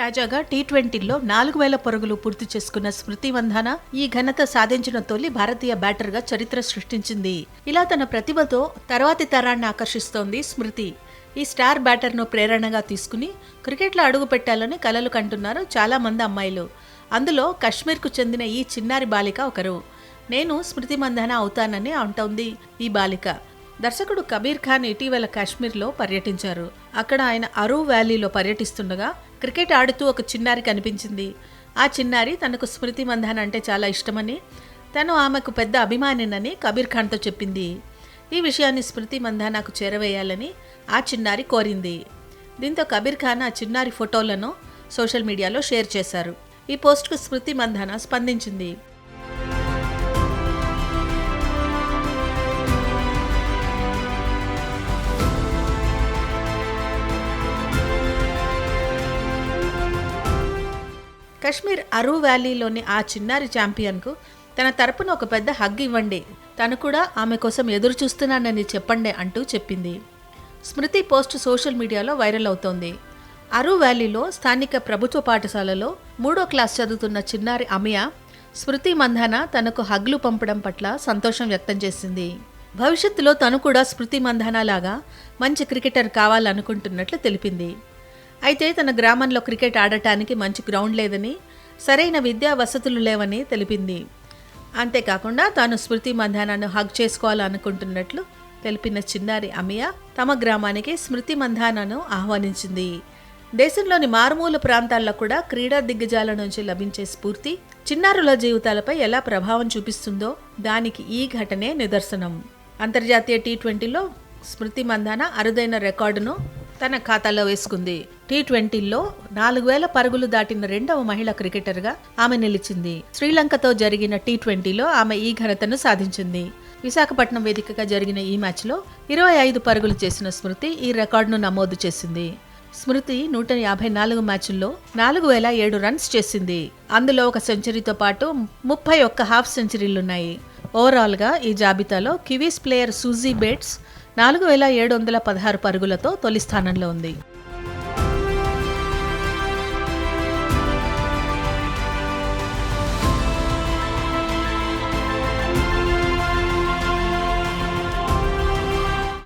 తాజాగా టీ20లో 4,000 పరుగులు పూర్తి చేసుకున్న స్మృతి మంధాన ఈ ఘనత సాధించిన తొలి భారతీయ బ్యాటర్గా చరిత్ర సృష్టించింది. ఇలా తన ప్రతిభతో తర్వాతి తరాన్ని ఆకర్షిస్తోంది స్మృతి. ఈ స్టార్ బ్యాటర్ను ప్రేరణగా తీసుకుని క్రికెట్లో అడుగు పెట్టాలని కలలు కంటున్నారు చాలా మంది అమ్మాయిలు. అందులో కశ్మీర్కు చెందిన ఈ చిన్నారి బాలిక ఒకరు. నేను స్మృతి మంధాన అవుతానని అంటోంది ఈ బాలిక. దర్శకుడు కబీర్ ఖాన్ ఇటీవల కాశ్మీర్లో పర్యటించారు. అక్కడ ఆయన అరూ వ్యాలీలో పర్యటిస్తుండగా క్రికెట్ ఆడుతూ ఒక చిన్నారి కనిపించింది. ఆ చిన్నారి తనకు స్మృతి మంధాన అంటే చాలా ఇష్టమని, తను ఆమెకు పెద్ద అభిమానినని కబీర్ ఖాన్తో చెప్పింది. ఈ విషయాన్ని స్మృతి మంధానకు చేరవేయాలని ఆ చిన్నారి కోరింది. దీంతో కబీర్ ఖాన్ ఆ చిన్నారి ఫోటోలను సోషల్ మీడియాలో షేర్ చేశారు. ఈ పోస్ట్కు స్మృతి మంధాన స్పందించింది. కశ్మీర్ అరూ వ్యాలీలోని ఆ చిన్నారి ఛాంపియన్కు తన తరపున ఒక పెద్ద హగ్ ఇవ్వండి, తను కూడా ఆమె కోసం ఎదురు చూస్తున్నానని చెప్పండి అంటూ చెప్పింది. స్మృతి పోస్ట్ సోషల్ మీడియాలో వైరల్ అవుతోంది. అరూ వ్యాలీలో స్థానిక ప్రభుత్వ పాఠశాలలో 3వ క్లాస్ చదువుతున్న చిన్నారి అమియా స్మృతి మంధాన తనకు హగ్లు పంపడం పట్ల సంతోషం వ్యక్తం చేసింది. భవిష్యత్తులో తను కూడా స్మృతి మంధాన లాగా మంచి క్రికెటర్ కావాలనుకుంటున్నట్లు తెలిపింది. అయితే తన గ్రామంలో క్రికెట్ ఆడటానికి మంచి గ్రౌండ్ లేదని, సరైన విద్యా వసతులు లేవని తెలిపింది. అంతేకాకుండా తాను స్మృతి మంధానను హగ్ చేసుకోవాలనుకుంటున్నట్లు తెలిపిన చిన్నారి అమియా తమ గ్రామానికి స్మృతి మంధానను ఆహ్వానించింది. దేశంలోని మారుమూల ప్రాంతాల్లో కూడా క్రీడా దిగ్గజాల నుంచి లభించే స్ఫూర్తి చిన్నారుల జీవితాలపై ఎలా ప్రభావం చూపిస్తుందో దానికి ఈ ఘటనే నిదర్శనం. అంతర్జాతీయ టీ20లో స్మృతి మంధాన అరుదైన రికార్డును తన ఖాతాలో వేసుకుంది. టీ20లో 4,000 పరుగులు దాటిన 2వ మహిళా క్రికెటర్గా ఆమె నిలిచింది. శ్రీలంకతో జరిగిన టీ20లో ఆమె ఈ ఘనతను సాధించింది. విశాఖపట్నం వేదికగా జరిగిన ఈ మ్యాచ్లో 25 పరుగులు చేసిన స్మృతి ఈ రికార్డును నమోదు చేసింది. స్మృతి 154 మ్యాచ్ల్లో 4,007 రన్స్ చేసింది. అందులో ఒక సెంచరీతో పాటు 31 హాఫ్ సెంచరీలున్నాయి. ఓవరాల్గా ఈ జాబితాలో కివీస్ ప్లేయర్ సూజీ బేట్స్ 4,716 పరుగులతో తొలి స్థానంలో ఉంది.